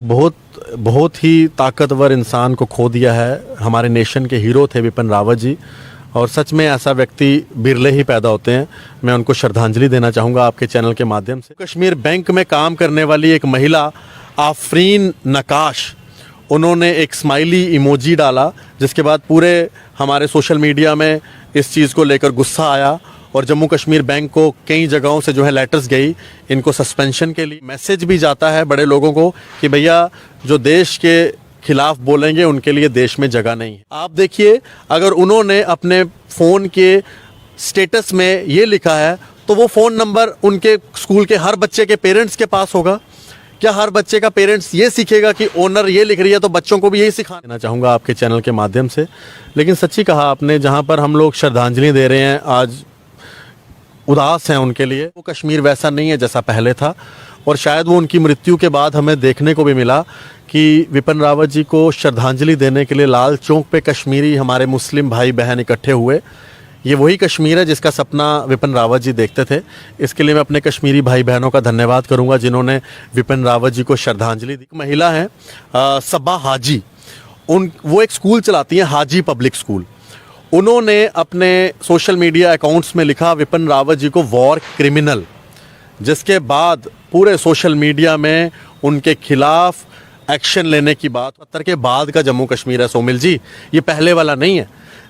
बहुत बहुत ही ताकतवर इंसान को खो दिया है। हमारे नेशन के हीरो थे विपिन रावत जी, और सच में ऐसा व्यक्ति बिरले ही पैदा होते हैं। मैं उनको श्रद्धांजलि देना चाहूँगा आपके चैनल के माध्यम से। कश्मीर बैंक में काम करने वाली एक महिला आफरीन नकाश, उन्होंने एक स्माइली इमोजी डाला, जिसके बाद पूरे हमारे सोशल मीडिया में इस चीज़ को लेकर गुस्सा आया और जम्मू कश्मीर बैंक को कई जगहों से जो है लेटर्स गई इनको सस्पेंशन के लिए। मैसेज भी जाता है बड़े लोगों को कि भैया जो देश के खिलाफ बोलेंगे उनके लिए देश में जगह नहीं है। आप देखिए, अगर उन्होंने अपने फ़ोन के स्टेटस में ये लिखा है तो वो फ़ोन नंबर उनके स्कूल के हर बच्चे के पेरेंट्स के पास होगा। क्या हर बच्चे का पेरेंट्स ये सीखेगा कि ओनर ये लिख रही है तो बच्चों को भी यही सिखाना चाहूँगा आपके चैनल के माध्यम से। लेकिन सच्ची कहा आपने, जहाँ पर हम लोग श्रद्धांजलि दे रहे हैं, आज उदास हैं उनके लिए। वो कश्मीर वैसा नहीं है जैसा पहले था, और शायद वो उनकी मृत्यु के बाद हमें देखने को भी मिला कि विपिन रावत जी को श्रद्धांजलि देने के लिए लाल चौक पे कश्मीरी हमारे मुस्लिम भाई बहन इकट्ठे हुए। ये वही कश्मीर है जिसका सपना विपिन रावत जी देखते थे। इसके लिए मैं अपने कश्मीरी भाई बहनों का धन्यवाद करूंगा जिन्होंने विपिन रावत जी को श्रद्धांजलि दी। महिला हैं सबा हाजी, वो एक स्कूल चलाती हैं, हाजी पब्लिक स्कूल। उन्होंने अपने सोशल मीडिया अकाउंट्स में लिखा विपिन रावत जी को वॉर क्रिमिनल, जिसके बाद पूरे सोशल मीडिया में उनके खिलाफ एक्शन लेने की बात। 70 के बाद का जम्मू कश्मीर है सोमिल जी, ये पहले वाला नहीं है।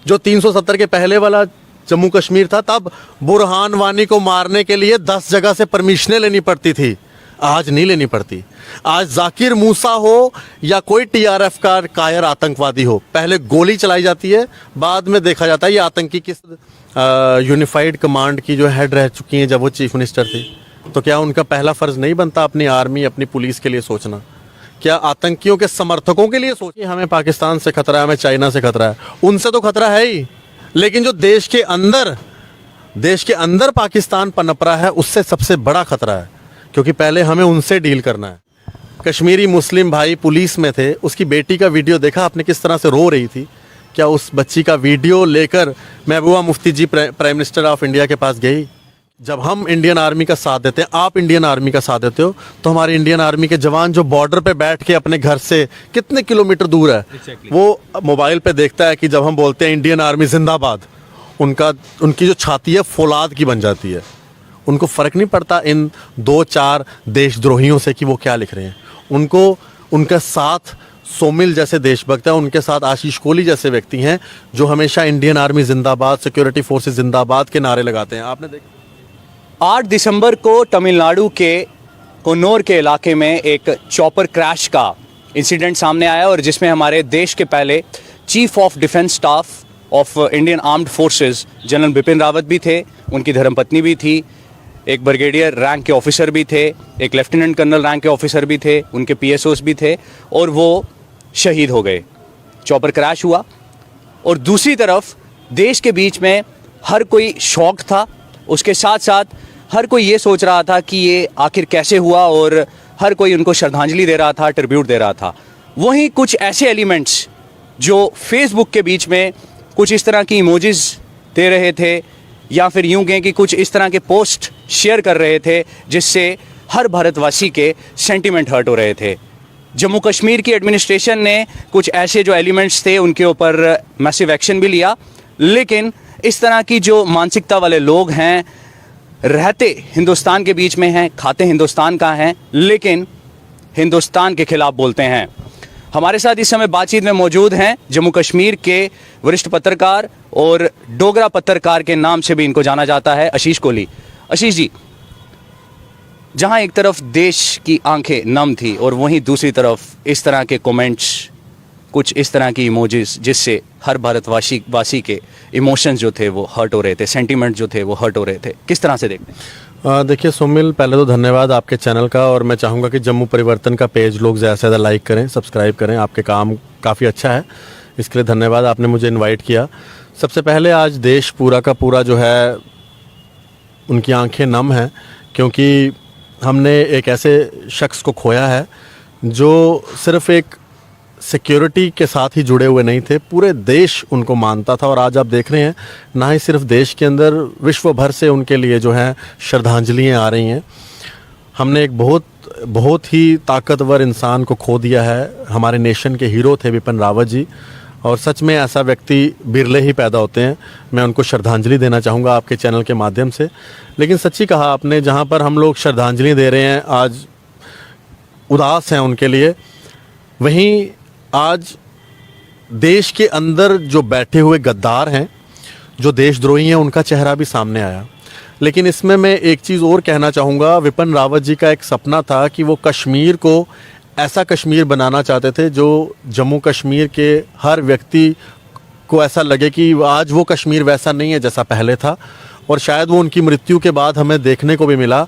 जो 370 के पहले वाला जम्मू कश्मीर था, तब बुरहान वानी को मारने के लिए 10 जगह से परमिशनें लेनी पड़ती थी, आज नहीं लेनी पड़ती। आज जाकिर मूसा हो या कोई टीआरएफ का कायर आतंकवादी हो, पहले गोली चलाई जाती है, बाद में देखा जाता है ये आतंकी किस यूनिफाइड कमांड की जो हेड रह चुकी हैं जब वो चीफ मिनिस्टर थी। तो क्या उनका पहला फर्ज नहीं बनता अपनी आर्मी, अपनी पुलिस के लिए सोचना? क्या आतंकियों के समर्थकों के लिए सोचिए हमें पाकिस्तान से खतरा है, हमें चाइना से खतरा है? उनसे तो खतरा है ही, लेकिन जो देश के अंदर पाकिस्तान पनप रहा है उससे सबसे बड़ा खतरा है, क्योंकि पहले हमें उनसे डील करना है। कश्मीरी मुस्लिम भाई पुलिस में थे, उसकी बेटी का वीडियो देखा आपने किस तरह से रो रही थी? क्या उस बच्ची का वीडियो लेकर महबूबा मुफ्ती जी प्राइम मिनिस्टर ऑफ इंडिया के पास गई? जब हम इंडियन आर्मी का साथ देते हैं, आप इंडियन आर्मी का साथ देते हो, तो हमारे इंडियन आर्मी के जवान जो बॉर्डर पे बैठ के अपने घर से कितने किलोमीटर दूर है, वो मोबाइल पे देखता है कि जब हम बोलते हैं इंडियन आर्मी जिंदाबाद, उनकी जो छाती है फौलाद की बन जाती है। उनको फ़र्क नहीं पड़ता इन 2-4 देशद्रोहियों से कि वो क्या लिख रहे हैं। उनको उनके साथ सोमिल जैसे देशभक्त हैं, उनके साथ आशीष कोहली जैसे व्यक्ति हैं जो हमेशा इंडियन आर्मी जिंदाबाद, सिक्योरिटी फोर्सेस जिंदाबाद के नारे लगाते हैं। आपने देखा 8 दिसंबर को तमिलनाडु के कन्नौर के इलाके में एक चॉपर क्रैश का इंसिडेंट सामने आया, और जिसमें हमारे देश के पहले chief of defence staff of Indian armed forces general Bipin Rawat भी थे, उनकी धर्मपत्नी भी थी, एक ब्रिगेडियर रैंक के ऑफिसर भी थे, एक लेफ्टिनेंट कर्नल रैंक के ऑफिसर भी थे, उनके पीएसओस भी थे, और वो शहीद हो गए। चॉपर क्रैश हुआ, और दूसरी तरफ देश के बीच में हर कोई शॉक था, उसके साथ साथ हर कोई ये सोच रहा था कि ये आखिर कैसे हुआ, और हर कोई उनको श्रद्धांजलि दे रहा था, ट्रिब्यूट दे रहा था। वहीं कुछ ऐसे एलिमेंट्स जो फेसबुक के बीच में कुछ इस तरह की इमोजीज दे रहे थे, या फिर यूं कहें कि कुछ इस तरह के पोस्ट शेयर कर रहे थे जिससे हर भारतवासी के सेंटिमेंट हर्ट हो रहे थे। जम्मू कश्मीर की एडमिनिस्ट्रेशन ने कुछ ऐसे जो एलिमेंट्स थे उनके ऊपर मैसिव एक्शन भी लिया, लेकिन इस तरह की जो मानसिकता वाले लोग हैं, रहते हिंदुस्तान के बीच में हैं, खाते हिंदुस्तान का हैं, लेकिन हिंदुस्तान के खिलाफ बोलते हैं। हमारे साथ इस समय बातचीत में मौजूद हैं जम्मू कश्मीर के वरिष्ठ पत्रकार और डोगरा पत्रकार के नाम से भी इनको जाना जाता है, आशीष कोहली। आशीष जी, जहां एक तरफ देश की आंखें नम थी और वहीं दूसरी तरफ इस तरह के कमेंट्स, कुछ इस तरह की इमोजीज जिससे हर भारतवासी के इमोशंस जो थे वो हर्ट हो रहे थे, सेंटीमेंट जो थे वो हर्ट हो रहे थे, किस तरह से देखते हैं? देखिए सोमिल, पहले तो धन्यवाद आपके चैनल का, और मैं चाहूँगा कि जम्मू परिवर्तन का पेज लोग ज़्यादा से ज़्यादा लाइक करें, सब्सक्राइब करें। आपके काम काफ़ी अच्छा है, इसके लिए धन्यवाद, आपने मुझे इनवाइट किया। सबसे पहले आज देश पूरा का पूरा जो है उनकी आंखें नम हैं, क्योंकि हमने एक ऐसे शख्स को खोया है जो सिर्फ़ एक सिक्योरिटी के साथ ही जुड़े हुए नहीं थे, पूरे देश उनको मानता था। और आज आप देख रहे हैं, ना ही सिर्फ देश के अंदर, विश्व भर से उनके लिए जो है श्रद्धांजलियाँ आ रही हैं। हमने एक बहुत बहुत ही ताकतवर इंसान को खो दिया है। हमारे नेशन के हीरो थे विपिन रावत जी, और सच में ऐसा व्यक्ति बिरले ही पैदा होते हैं। मैं उनको श्रद्धांजलि देना चाहूँगा आपके चैनल के माध्यम से। लेकिन सच्ची कहा आपने, जहाँ पर हम लोग श्रद्धांजलि दे रहे हैं, आज उदास हैं उनके लिए, वहीं आज देश के अंदर जो बैठे हुए गद्दार हैं, जो देशद्रोही हैं, उनका चेहरा भी सामने आया। लेकिन इसमें मैं एक चीज़ और कहना चाहूँगा, विपिन रावत जी का एक सपना था कि वो कश्मीर को ऐसा कश्मीर बनाना चाहते थे जो जम्मू कश्मीर के हर व्यक्ति को ऐसा लगे कि आज वो कश्मीर वैसा नहीं है जैसा पहले था। और शायद वो उनकी मृत्यु के बाद हमें देखने को भी मिला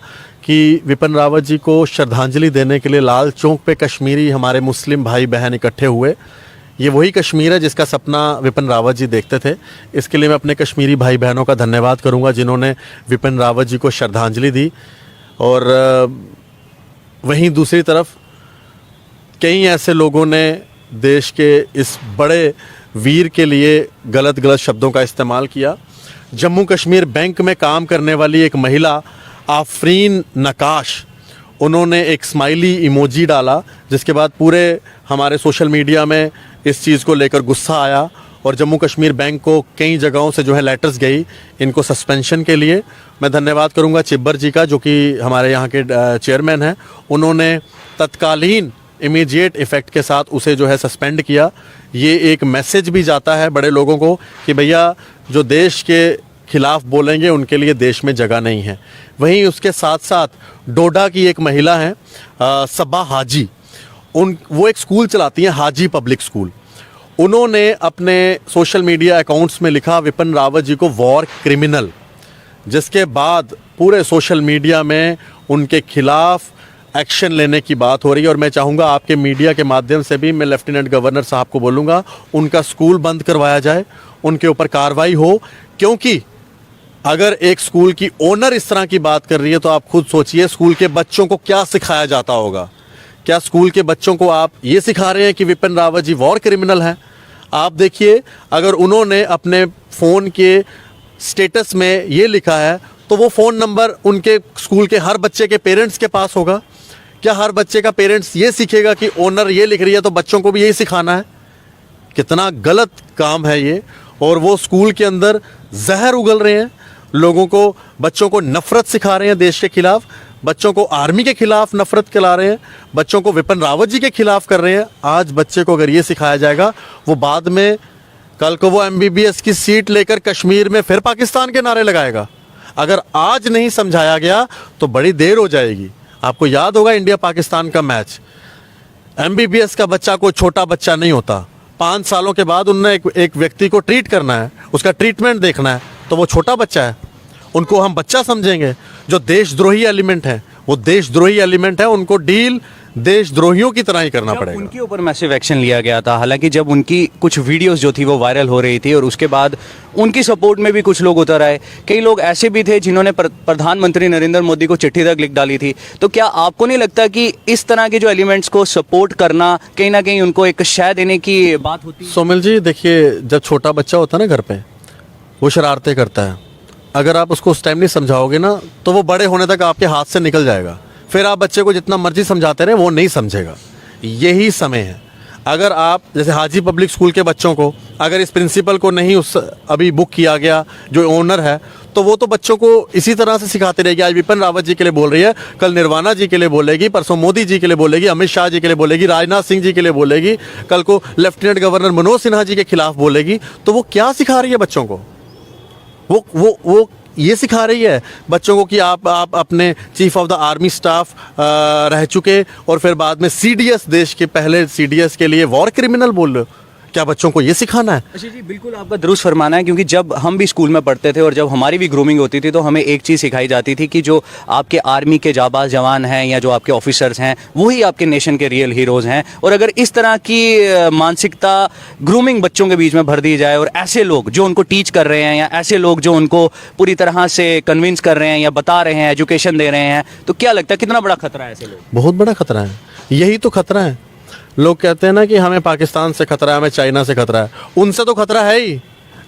कि विपिन रावत जी को श्रद्धांजलि देने के लिए लाल चौक पे कश्मीरी हमारे मुस्लिम भाई बहन इकट्ठे हुए। ये वही कश्मीर है जिसका सपना विपिन रावत जी देखते थे। इसके लिए मैं अपने कश्मीरी भाई बहनों का धन्यवाद करूंगा जिन्होंने विपिन रावत जी को श्रद्धांजलि दी। और वहीं दूसरी तरफ कई ऐसे लोगों ने देश के इस बड़े वीर के लिए गलत शब्दों का इस्तेमाल किया। जम्मू कश्मीर बैंक में काम करने वाली एक महिला आफरीन नकाश, उन्होंने एक स्माइली इमोजी डाला, जिसके बाद पूरे हमारे सोशल मीडिया में इस चीज़ को लेकर गुस्सा आया और जम्मू कश्मीर बैंक को कई जगहों से जो है लेटर्स गई इनको सस्पेंशन के लिए। मैं धन्यवाद करूंगा चिब्बर जी का, जो कि हमारे यहाँ के चेयरमैन हैं। उन्होंने तत्कालीन इमीडिएट इफ़ेक्ट के साथ उसे जो है सस्पेंड किया। ये एक मैसेज भी जाता है बड़े लोगों को कि भैया जो देश के खिलाफ बोलेंगे उनके लिए देश में जगह नहीं है। वहीं उसके साथ साथ डोडा की एक महिला हैं सबा हाजी, वो एक स्कूल चलाती हैं, हाजी पब्लिक स्कूल। उन्होंने अपने सोशल मीडिया अकाउंट्स में लिखा विपिन रावत जी को वॉर क्रिमिनल, जिसके बाद पूरे सोशल मीडिया में उनके खिलाफ एक्शन लेने की बात हो रही है। और मैं चाहूँगा आपके मीडिया के माध्यम से भी मैं लेफ्टिनेंट गवर्नर साहब को बोलूँगा उनका स्कूल बंद करवाया जाए, उनके ऊपर कार्रवाई हो। क्योंकि अगर एक स्कूल की ओनर इस तरह की बात कर रही है तो आप खुद सोचिए स्कूल के बच्चों को क्या सिखाया जाता होगा। क्या स्कूल के बच्चों को आप ये सिखा रहे हैं कि विपिन रावत जी वॉर क्रिमिनल हैं? आप देखिए, अगर उन्होंने अपने फ़ोन के स्टेटस में ये लिखा है तो वो फ़ोन नंबर उनके स्कूल के हर बच्चे के पेरेंट्स के पास होगा। क्या हर बच्चे का पेरेंट्स ये सीखेगा कि ओनर ये लिख रही है तो बच्चों को भी यही सिखाना है? कितना गलत काम है ये। और वो स्कूल के अंदर जहर उगल रहे हैं, लोगों को, बच्चों को नफरत सिखा रहे हैं देश के खिलाफ, बच्चों को आर्मी के खिलाफ नफरत खिला रहे हैं, बच्चों को विपिन रावत जी के खिलाफ कर रहे हैं। आज बच्चे को अगर ये सिखाया जाएगा, वो बाद में कल को वो MBBS की सीट लेकर कश्मीर में फिर पाकिस्तान के नारे लगाएगा। अगर आज नहीं समझाया गया तो बड़ी देर हो जाएगी। आपको याद होगा इंडिया पाकिस्तान का मैच, MBBS का बच्चा कोई छोटा बच्चा नहीं होता। 5 सालों के बाद उन्हें एक व्यक्ति को ट्रीट करना है, उसका ट्रीटमेंट देखना है, तो वो छोटा बच्चा है, उनको हम बच्चा समझेंगे। जो देशद्रोही एलिमेंट है वो देशद्रोही एलिमेंट है, उनको डील देशद्रोहियों की तरह ही करना पड़ेगा। उनके ऊपर मैसिव एक्शन लिया गया था, हालांकि जब उनकी कुछ वीडियोस जो थी वो वायरल हो रही थी और उसके बाद उनकी सपोर्ट में भी कुछ लोग उतर आए। कई लोग ऐसे भी थे जिन्होंने प्रधानमंत्री नरेंद्र मोदी को चिट्ठी तक लिख डाली थी। तो क्या आपको नहीं लगता कि इस तरह के जो एलिमेंट्स को सपोर्ट करना कहीं ना कहीं उनको एक शय देने की बात होती है? सोमिल जी देखिए, जब छोटा बच्चा होता है ना घर पे, वो शरारतें करता है। अगर आप उसको उस टाइम नहीं समझाओगे ना तो वो बड़े होने तक आपके हाथ से निकल जाएगा। फिर आप बच्चे को जितना मर्जी समझाते रहे वो नहीं समझेगा। यही समय है। अगर आप जैसे हाजी पब्लिक स्कूल के बच्चों को, अगर इस प्रिंसिपल को नहीं उस अभी बुक किया गया जो ओनर है, तो वो तो बच्चों को इसी तरह से सिखाते रहेगी। आज विपिन रावत जी के लिए बोल रही है, कल निर्वाणा जी के लिए बोलेगी, परसों मोदी जी के लिए बोलेगी, अमित शाह जी के लिए बोलेगी, राजनाथ सिंह जी के लिए बोलेगी, कल को लेफ्टिनेंट गवर्नर मनोज सिन्हा जी के खिलाफ बोलेगी। तो वो क्या सिखा रही है बच्चों को? वो ये सिखा रही है बच्चों को कि आप अपने chief of the army staff रह चुके और फिर बाद में CDS, देश के पहले CDS के लिए वॉर क्रिमिनल बोल रहे हो। क्या बच्चों को ये सिखाना है? अच्छा जी, बिल्कुल आपका दुरुस्त फरमाना है, क्योंकि जब हम भी स्कूल में पढ़ते थे और जब हमारी भी ग्रूमिंग होती थी तो हमें एक चीज़ सिखाई जाती थी कि जो आपके आर्मी के जाबाज जवान हैं या जो आपके ऑफिसर्स हैं वही आपके नेशन के रियल हीरोज़ हैं। और अगर इस तरह की मानसिकता ग्रूमिंग बच्चों के बीच में भर दी जाए और ऐसे लोग जो उनको टीच कर रहे हैं या ऐसे लोग जो उनको पूरी तरह से कन्विंस कर रहे हैं या बता रहे हैं, एजुकेशन दे रहे हैं, तो क्या लगता है कितना बड़ा खतरा है ऐसे लोग? बहुत बड़ा खतरा है। यही तो खतरा है। लोग कहते हैं ना कि हमें पाकिस्तान से खतरा है, हमें चाइना से खतरा है। उनसे तो खतरा है ही,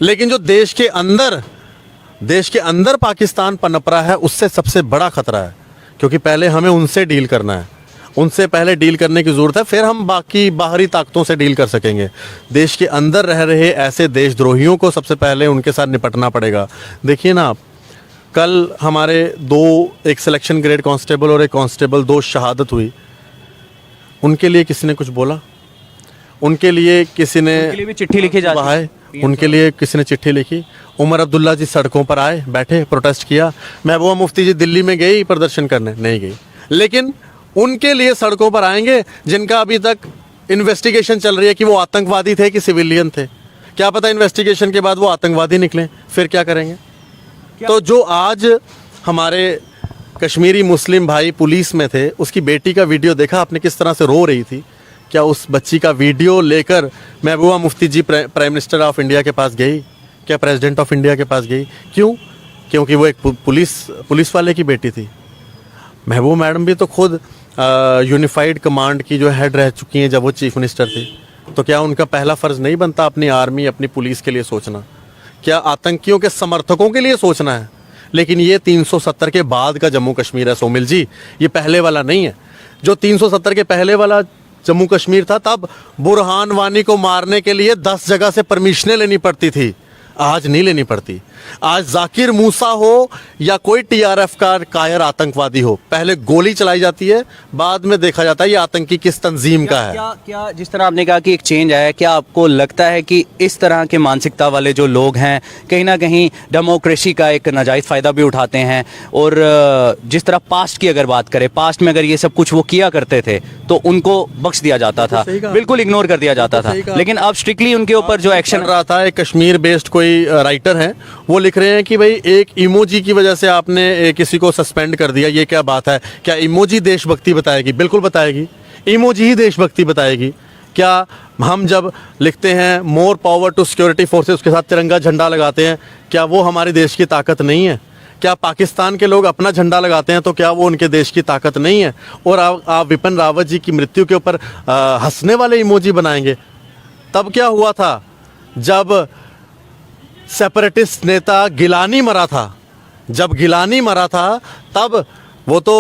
लेकिन जो देश के अंदर पाकिस्तान पनप रहा है उससे सबसे बड़ा खतरा है। क्योंकि पहले हमें उनसे डील करना है। उनसे पहले डील करने की ज़रूरत है, फिर हम बाकी बाहरी ताकतों से डील कर सकेंगे। देश के अंदर रह रहे ऐसे देशद्रोहियों को सबसे पहले उनके साथ निपटना पड़ेगा। देखिए ना आप, कल हमारे एक सिलेक्शन ग्रेड कांस्टेबल और एक कांस्टेबल, 2 शहादत हुई। उनके लिए किसी ने कुछ बोला? उनके लिए किसी ने उनके लिए भी चिट्ठी लिखी जाती है? उनके लिए किसी ने चिट्ठी लिखी? उमर अब्दुल्ला जी सड़कों पर आए, बैठे, प्रोटेस्ट किया। महबूबा मुफ्ती जी दिल्ली में गई प्रदर्शन करने? नहीं गई। लेकिन उनके लिए सड़कों पर आएंगे जिनका अभी तक इन्वेस्टिगेशन चल रही है कि वो आतंकवादी थे कि सिविलियन थे। क्या पता इन्वेस्टिगेशन के बाद वो आतंकवादी निकले, फिर क्या करेंगे? तो जो आज हमारे कश्मीरी मुस्लिम भाई पुलिस में थे, उसकी बेटी का वीडियो देखा आपने किस तरह से रो रही थी? क्या उस बच्ची का वीडियो लेकर महबूबा मुफ्ती जी प्राइम मिनिस्टर ऑफ इंडिया के पास गई? क्या प्रेसिडेंट ऑफ इंडिया के पास गई? क्यों? क्योंकि वो एक पुलिस वाले की बेटी थी। महबूबा मैडम भी तो खुद यूनिफाइड कमांड की जो हेड रह चुकी हैं जब वो चीफ मिनिस्टर थी। तो क्या उनका पहला फ़र्ज़ नहीं बनता अपनी आर्मी, अपनी पुलिस के लिए सोचना? क्या आतंकियों के समर्थकों के लिए सोचना है? लेकिन ये 370 के बाद का जम्मू कश्मीर है सोमिल जी, ये पहले वाला नहीं है। जो 370 के पहले वाला जम्मू कश्मीर था, तब बुरहान वानी को मारने के लिए 10 जगह से परमिशनें लेनी पड़ती थी, आज नहीं लेनी पड़ती। आज जाकिर मूसा हो या कोई टीआरएफ का कायर आतंकवादी हो, पहले गोली चलाई जाती है, बाद में देखा जाता है ये आतंकी किस तंजीम का है। क्या जिस तरह आपने कहा कि एक चेंज आया है, क्या आपको लगता है कि इस तरह के मानसिकता वाले जो लोग हैं कहीं ना कहीं डेमोक्रेसी का एक नाजायज़ फ़ायदा भी उठाते हैं? और जिस तरह पास्ट की अगर बात करें, पास्ट में अगर ये सब कुछ वो किया करते थे तो उनको बख्श दिया जाता था, बिल्कुल इग्नोर कर दिया जाता था, लेकिन अब स्ट्रिक्टली उनके ऊपर जो एक्शन रहा था। एक कश्मीर बेस्ड कोई राइटर हैं, वो लिख रहे हैं कि भाई एक इमोजी की वजह से आपने किसी को सस्पेंड कर दिया, ये क्या बात है? क्या इमोजी देशभक्ति बताएगी? बिल्कुल बताएगी, इमोजी ही देशभक्ति बताएगी। क्या हम जब लिखते हैं more power to security forces, उसके साथ तिरंगा झंडा लगाते हैं, क्या वो हमारे देश की ताकत नहीं है? क्या पाकिस्तान के लोग अपना झंडा लगाते हैं तो क्या वो उनके देश की ताकत नहीं है? और आप विपिन रावत जी की मृत्यु के ऊपर हंसने वाले इमोजी बनाएंगे? तब क्या हुआ था जब सेपरेटिस्ट नेता गिलानी मरा था? जब गिलानी मरा था तब वो तो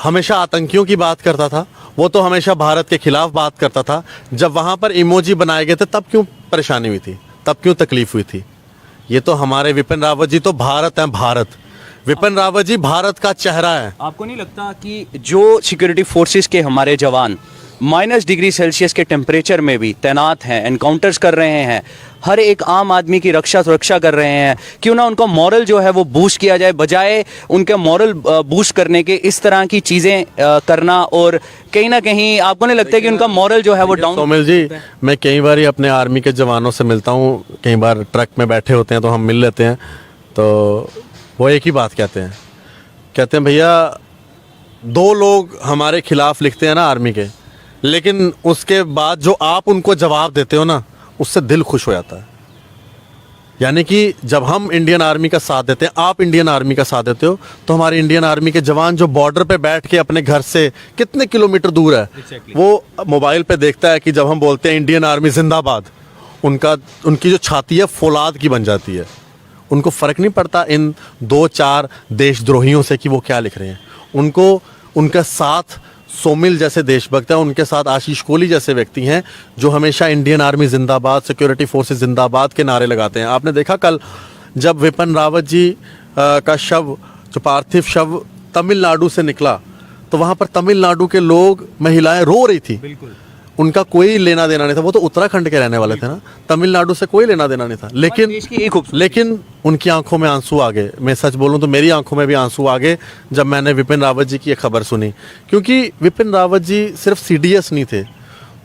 हमेशा आतंकियों की बात करता था, वो तो हमेशा भारत के खिलाफ बात करता था। जब वहाँ पर इमोजी बनाए गए थे तब क्यों परेशानी हुई थी, तब क्यों तकलीफ हुई थी? ये तो हमारे विपिन रावत जी तो भारत हैं, भारत। विपिन रावत जी भारत का चेहरा है। आपको नहीं लगता कि जो सिक्योरिटी फोर्सेस के हमारे जवान -डिग्री सेल्सियस के टेम्परेचर में भी तैनात हैं, एनकाउंटर्स कर रहे हैं, हर एक आम आदमी की सुरक्षा कर रहे हैं, क्यों ना उनका मॉरल जो है वो बूस्ट किया जाए, बजाय उनके मॉरल बूस्ट करने के इस तरह की चीज़ें करना? और कहीं ना कहीं आपको नहीं लगता कि उनका मॉरल जो है वो डाउन? सोमिल जी, मैं कई बार अपने आर्मी के जवानों से मिलता हूँ, कई बार ट्रक में बैठे होते हैं तो हम मिल लेते हैं, तो वो एक ही बात कहते हैं भैया 2 लोग हमारे खिलाफ लिखते हैं ना आर्मी के, लेकिन उसके बाद जो आप उनको जवाब देते हो ना, उससे दिल खुश हो जाता है। यानी कि जब हम इंडियन आर्मी का साथ देते हैं, आप इंडियन आर्मी का साथ देते हो, तो हमारे इंडियन आर्मी के जवान जो बॉर्डर पे बैठ के अपने घर से कितने किलोमीटर दूर है, वो मोबाइल पे देखता है कि जब हम बोलते हैं इंडियन आर्मी जिंदाबाद, उनकी जो छाती है फौलाद की बन जाती है। उनको फ़र्क नहीं पड़ता इन 2-4 देशद्रोहियों से कि वो क्या लिख रहे हैं। उनको उनका साथ सोमिल जैसे देशभक्त हैं, उनके साथ आशीष कोहली जैसे व्यक्ति हैं जो हमेशा इंडियन आर्मी जिंदाबाद, सिक्योरिटी फोर्सेस जिंदाबाद के नारे लगाते हैं। आपने देखा कल जब विपिन रावत जी का शव, जो पार्थिव शव तमिलनाडु से निकला, तो वहाँ पर तमिलनाडु के लोग, महिलाएं रो रही थी। बिल्कुल, उनका कोई लेना देना नहीं था, वो तो उत्तराखंड के रहने वाले थे ना, तमिलनाडु से कोई लेना देना नहीं था। लेकिन उनकी आंखों में आंसू आ गए। मैं सच बोलूं तो मेरी आंखों में भी आंसू आ गए जब मैंने विपिन रावत जी की ये खबर सुनी, क्योंकि विपिन रावत जी सिर्फ सीडीएस नहीं थे,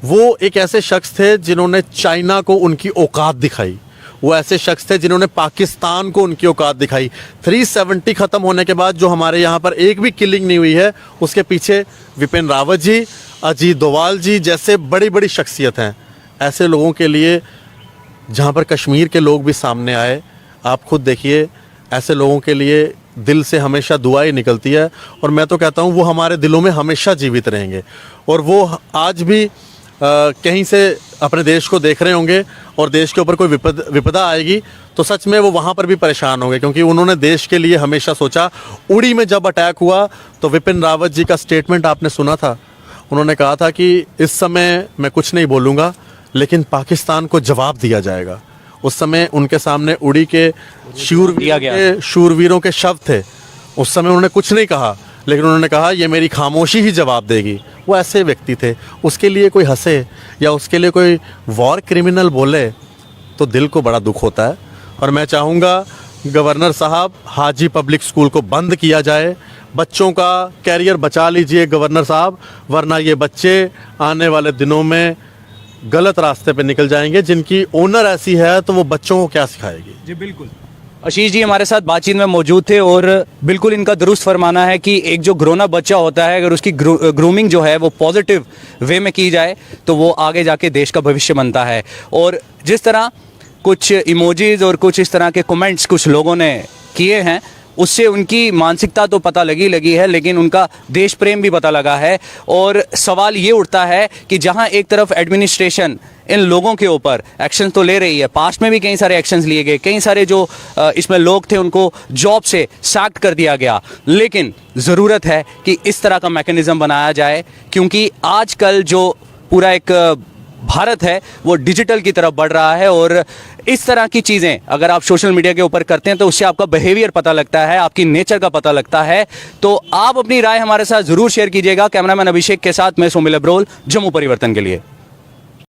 वो एक ऐसे शख्स थे जिन्होंने चाइना को उनकी औकात दिखाई। वो ऐसे शख्स थे जिन्होंने पाकिस्तान को उनकी औकात दिखाई। 370 ख़त्म होने के बाद जो हमारे यहाँ पर एक भी किलिंग नहीं हुई है, उसके पीछे विपिन रावत जी, अजीत डोवाल जी जैसे बड़ी बड़ी शख्सियत हैं। ऐसे लोगों के लिए जहाँ पर कश्मीर के लोग भी सामने आए, आप खुद देखिए, ऐसे लोगों के लिए दिल से हमेशा दुआएं निकलती है। और मैं तो कहता हूँ वो हमारे दिलों में हमेशा जीवित रहेंगे, और वो आज भी कहीं से अपने देश को देख रहे होंगे, और देश के ऊपर कोई विपदा आएगी तो सच में वो वहाँ पर भी परेशान होंगे, क्योंकि उन्होंने देश के लिए हमेशा सोचा। उड़ी में जब अटैक हुआ तो विपिन रावत जी का स्टेटमेंट आपने सुना था, उन्होंने कहा था कि इस समय मैं कुछ नहीं बोलूँगा, लेकिन पाकिस्तान को जवाब दिया जाएगा। उस समय उनके सामने उड़ी के शूरवीरों के शव थे। उस समय उन्होंने कुछ नहीं कहा, लेकिन उन्होंने कहा ये मेरी खामोशी ही जवाब देगी। वो ऐसे व्यक्ति थे। उसके लिए कोई हंसे या उसके लिए कोई वॉर क्रिमिनल बोले तो दिल को बड़ा दुख होता है। और मैं चाहूँगा गवर्नर साहब, हाजी पब्लिक स्कूल को बंद किया जाए। बच्चों का कैरियर बचा लीजिए गवर्नर साहब, वरना ये बच्चे आने वाले दिनों में गलत रास्ते पे निकल जाएंगे। जिनकी ओनर ऐसी है तो वो बच्चों को क्या सिखाएगी। जी बिल्कुल। आशीष जी हमारे साथ बातचीत में मौजूद थे और बिल्कुल इनका दुरुस्त फरमाना है कि एक जो ग्रोन अप बच्चा होता है, अगर उसकी ग्रूमिंग जो है वो पॉजिटिव वे में की जाए तो वो आगे जाके देश का भविष्य बनता है। और जिस तरह कुछ इमोजीज और कुछ इस तरह के कमेंट्स कुछ लोगों ने किए हैं, उससे उनकी मानसिकता तो पता लगी है, लेकिन उनका देश प्रेम भी पता लगा है। और सवाल ये उठता है कि जहां एक तरफ एडमिनिस्ट्रेशन इन लोगों के ऊपर एक्शन तो ले रही है, पास्ट में भी कई सारे एक्शंस लिए गए, कई सारे जो इसमें लोग थे उनको जॉब से सैक्ड कर दिया गया, लेकिन ज़रूरत है कि इस तरह का मैकेनिज्म बनाया जाए, क्योंकि आजकल जो पूरा एक भारत है वो डिजिटल की तरफ बढ़ रहा है। और इस तरह की चीज़ें अगर आप सोशल मीडिया के ऊपर करते हैं तो उससे आपका बिहेवियर पता लगता है, आपकी नेचर का पता लगता है। तो आप अपनी राय हमारे साथ ज़रूर शेयर कीजिएगा। कैमरामैन अभिषेक के साथ मैं सोमिल अब्रोल, जम्मू परिवर्तन के लिए।